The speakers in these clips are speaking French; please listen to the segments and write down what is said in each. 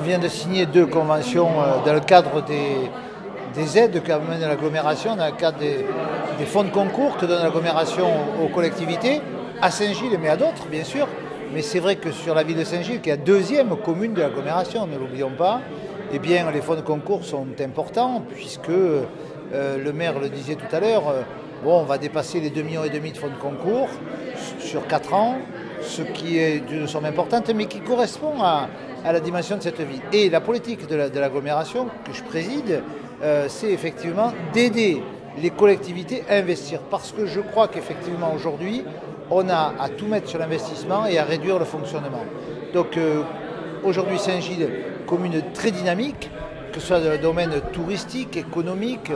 vient de signer 2 conventions dans le cadre des aides qu'amène l'agglomération, dans le cadre des fonds de concours que donne l'agglomération aux collectivités, à Saint-Gilles, mais à d'autres, bien sûr. Mais c'est vrai que sur la ville de Saint-Gilles, qui est la 2e commune de l'agglomération, ne l'oublions pas, eh bien, les fonds de concours sont importants, puisque le maire le disait tout à l'heure, bon, on va dépasser les 2,5 millions de fonds de concours sur 4 ans, ce qui est d'une somme importante, mais qui correspond à la dimension de cette ville. Et la politique de l'agglomération que je préside, c'est effectivement d'aider les collectivités à investir. Parce que je crois qu'effectivement aujourd'hui, on a à tout mettre sur l'investissement et à réduire le fonctionnement. Donc aujourd'hui Saint-Gilles, commune très dynamique, que ce soit dans le domaine touristique, économique,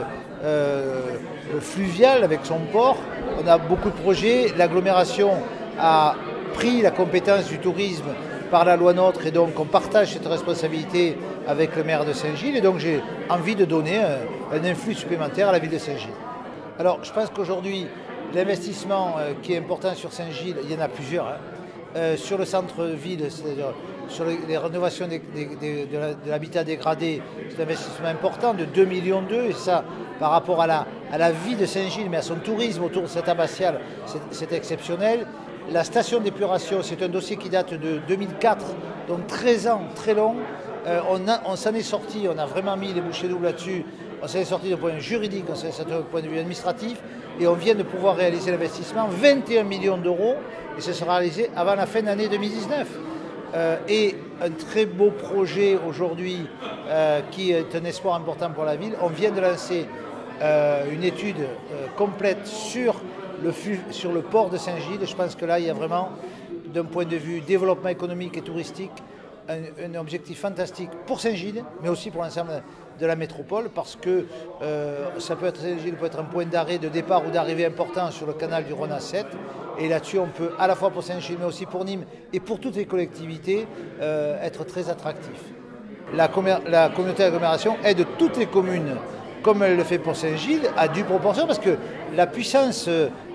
fluvial avec son port. On a beaucoup de projets. L'agglomération a pris la compétence du tourisme par la loi NOTRe et donc on partage cette responsabilité avec le maire de Saint-Gilles et donc j'ai envie de donner un influx supplémentaire à la ville de Saint-Gilles. Alors je pense qu'aujourd'hui l'investissement qui est important sur Saint-Gilles, il y en a plusieurs, sur le centre-ville, c'est-à-dire sur les rénovations de l'habitat dégradé, c'est un investissement important de 2,2 millions et ça par rapport à la vie de Saint-Gilles mais à son tourisme autour de cette abbatiale, c'est exceptionnel. La station d'épuration, c'est un dossier qui date de 2004, donc 13 ans, très long. On s'en est sorti, on a vraiment mis les bouchées doubles là-dessus. On s'en est sorti d'un point de vue juridique, on s'en est sorti d'un point de vue administratif. Et on vient de pouvoir réaliser l'investissement, 21 millions d'euros, et ce sera réalisé avant la fin de l'année 2019. Et un très beau projet aujourd'hui, qui est un espoir important pour la ville. On vient de lancer une étude complète sur le port de Saint-Gilles. Je pense que là, il y a vraiment, d'un point de vue développement économique et touristique, un objectif fantastique pour Saint-Gilles, mais aussi pour l'ensemble de la métropole, parce que Saint-Gilles peut être un point d'arrêt, de départ ou d'arrivée important sur le canal du Rhône à 7. Et là-dessus, on peut, à la fois pour Saint-Gilles, mais aussi pour Nîmes et pour toutes les collectivités, être très attractif. La communauté d'agglomération aide toutes les communes, comme elle le fait pour Saint-Gilles, à due proportion, parce que la puissance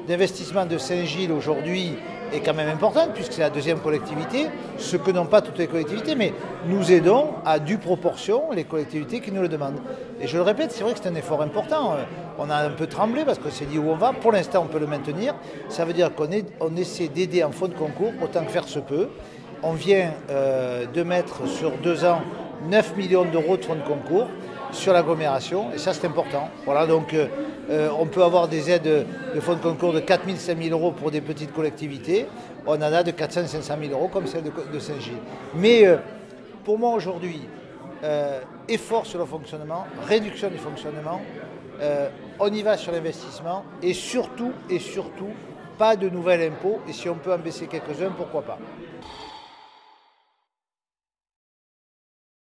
d'investissement de Saint-Gilles aujourd'hui est quand même importante, puisque c'est la 2e collectivité, ce que n'ont pas toutes les collectivités, mais nous aidons à due proportion les collectivités qui nous le demandent. Et je le répète, c'est vrai que c'est un effort important. On a un peu tremblé parce qu'on s'est dit où on va. Pour l'instant, on peut le maintenir. Ça veut dire qu'on essaie d'aider en fonds de concours, autant que faire se peut. On vient de mettre sur 2 ans 9 millions d'euros de fonds de concours sur l'agglomération, et ça c'est important. Voilà, donc on peut avoir des aides de fonds de concours de 4 000, 5 000 euros pour des petites collectivités. On en a de 400, 500 000 euros comme celle de Saint-Gilles. Mais pour moi aujourd'hui, effort sur le fonctionnement, réduction du fonctionnement, on y va sur l'investissement et surtout, pas de nouvel impôt. Et si on peut en baisser quelques-uns, pourquoi pas.